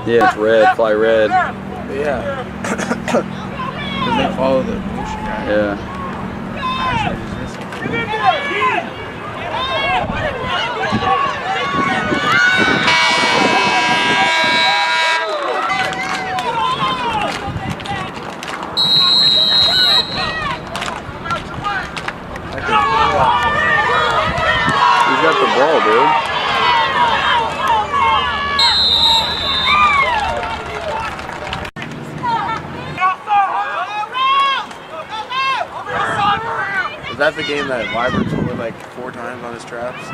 Yeah, it's red, fly red. Yeah. Because they follow the motion, right? Yeah. He's got the ball, dude. Is that the game that Viber scored like 4 times on his traps?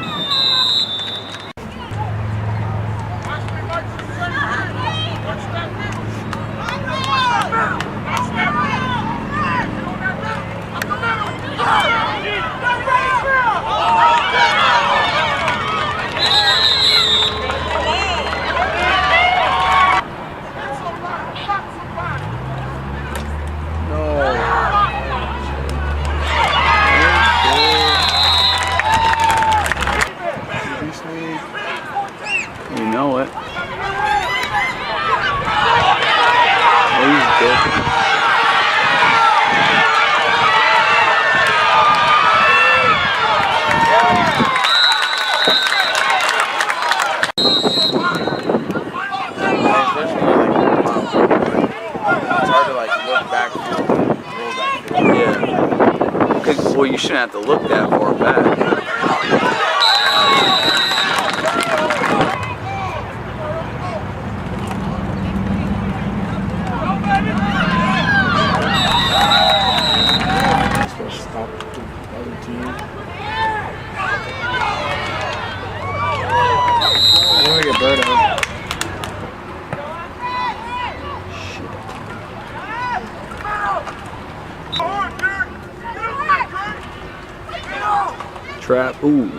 You know it. Oh, he's joking. It's hard to like look back and roll back. Yeah. Well, you shouldn't have to look that far back. Stop the other team. I'm gonna get bird out. Trap. Ooh.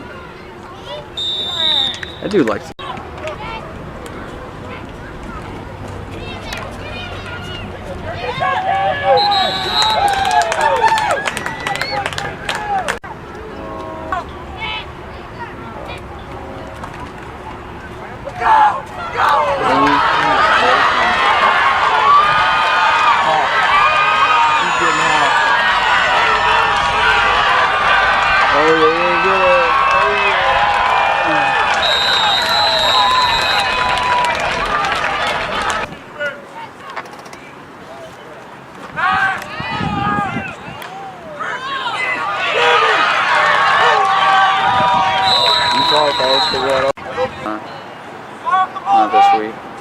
I do like to. Oh, yeah, get it. Oh, You saw it, though. not this week.